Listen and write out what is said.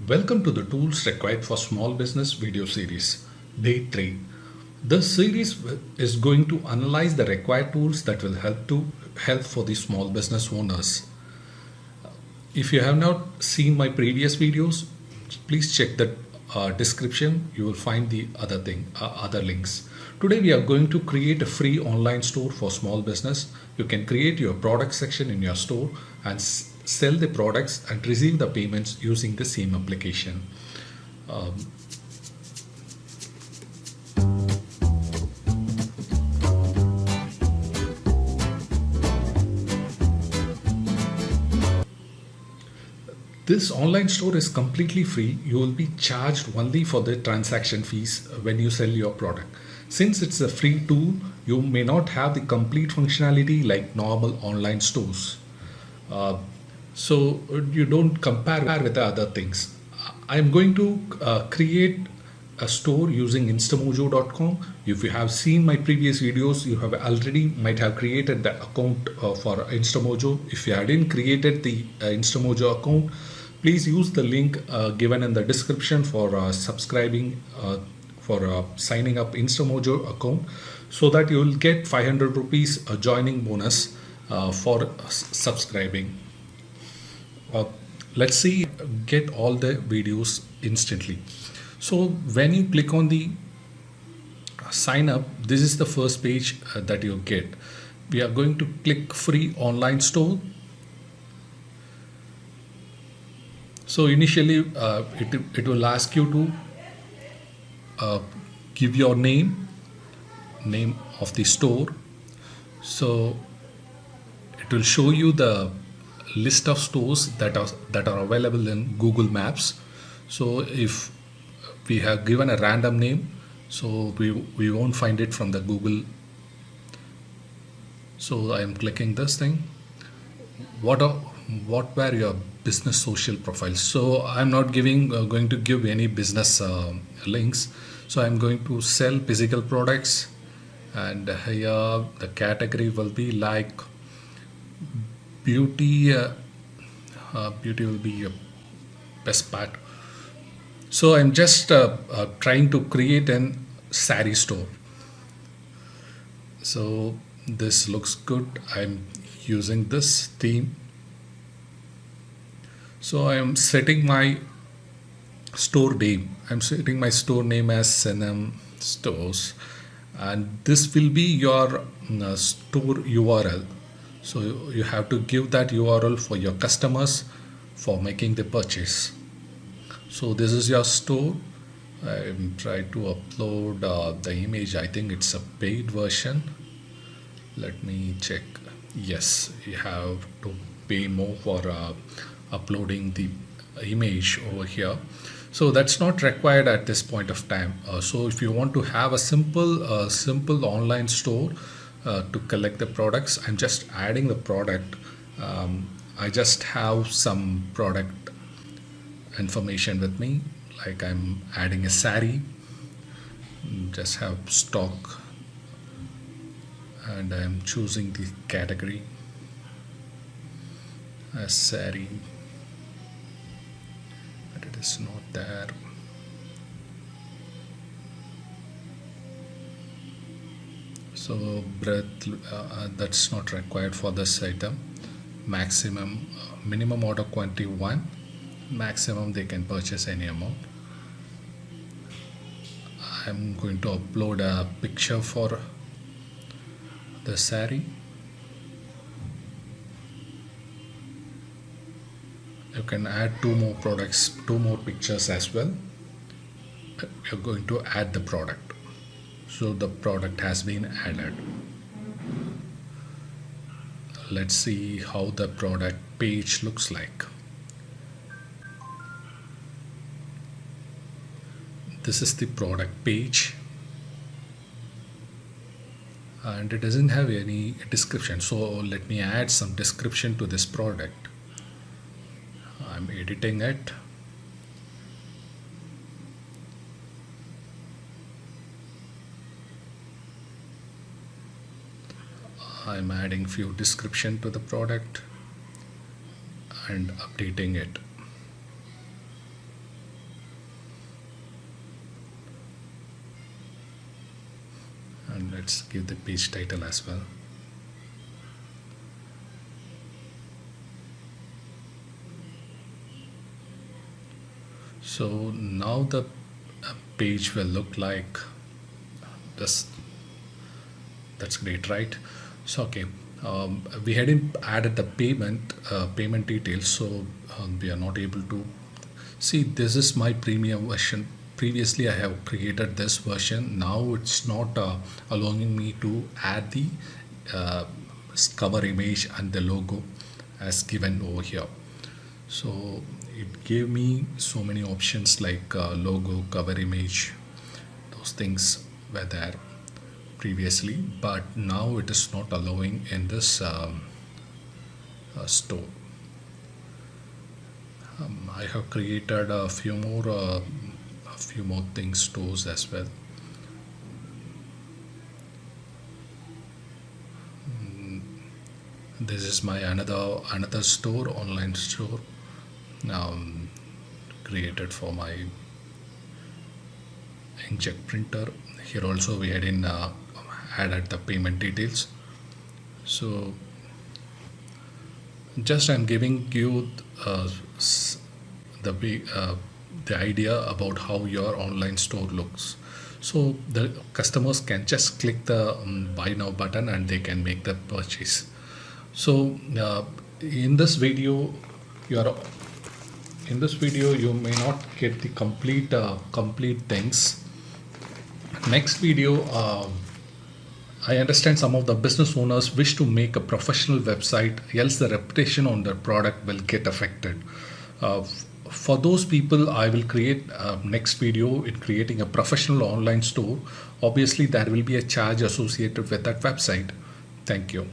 Welcome to the Tools Required for Small Business video series, Day 3. This series is going to analyze the required tools that will help for the small business owners. If you have not seen my previous videos, please check the description. You will find the other links. Today we are going to create a free online store for small business. You can create your product section in your store and sell the products and receive the payments using the same application. Um, This online store is completely free. You will be charged only for the transaction fees when you sell your product. Since it's a free tool, you may not have the complete functionality like normal online stores. Uh, so you don't compare with the other things. I'm going to create a store using instamojo.com. If you have seen my previous videos, you have already might have created the account for Instamojo. If you hadn't created the Instamojo account, please use the link given in the description for subscribing for signing up Instamojo account, so that you will get 500 rupees joining bonus for subscribing. uh, let's see, get all the videos instantly. So when you click on the sign up, this is the first page that you get. We are going to click free online store. So initially it will ask you to uh, give your name of the store. So it will show you the list of stores that are available in Google Maps. So if we have given a random name, so we won't find it from the Google. So I am clicking this thing. What were your business social profiles? So I'm not going to give any business links. So I'm going to sell physical products, and here the category will be like beauty. Beauty will be a best part. So I'm just trying to create an sari store. So this looks good. I'm using this theme. So I am setting my store name. I'm setting my store name as Senam Stores, and this will be your store URL. So you have to give that URL for your customers for making the purchase. So this is your store. I'm trying to upload the image. I think it's a paid version. Let me check. Yes, you have to pay more for uploading the image over here. So that's not required at this point of time. So if you want to have a simple online store to collect the products, I'm just adding the product. I just have some product information with me, like I'm adding a sari, just have stock, and I'm choosing the category as sari, but it is not there. So breadth, that's not required for this item. Minimum order quantity 1, maximum they can purchase any amount. I'm going to upload a picture for the sari. You can add two more pictures as well. You're going to add the product. So the product has been added. Let's see how the product page looks like. This is the product page, and it doesn't have any description. So let me add some description to this product. I'm editing it. I'm adding few description to the product and updating it. and let's give the page title as well. So now the page will look like this. That's great, right? So okay, we hadn't added the payment details, so we are not able to see. This is my premium version. Previously I have created this version. Now it's not allowing me to add the uh, cover image and the logo as given over here. So it gave me so many options like logo, cover image. Those things were there previously, but now it is not allowing in this store. I have created a few more things stores as well. This is my another store, online store, um, created for my inkjet printer. Here also we had in added the payment details. So just I'm giving you the the idea about how your online store looks. So the customers can just click the buy now button and they can make the purchase. So in this video, you are in this video you may not get the complete things. Next video, I understand some of the business owners wish to make a professional website, else the reputation on their product will get affected. For those people, I will create next video in creating a professional online store. Obviously, there will be a charge associated with that website. Thank you.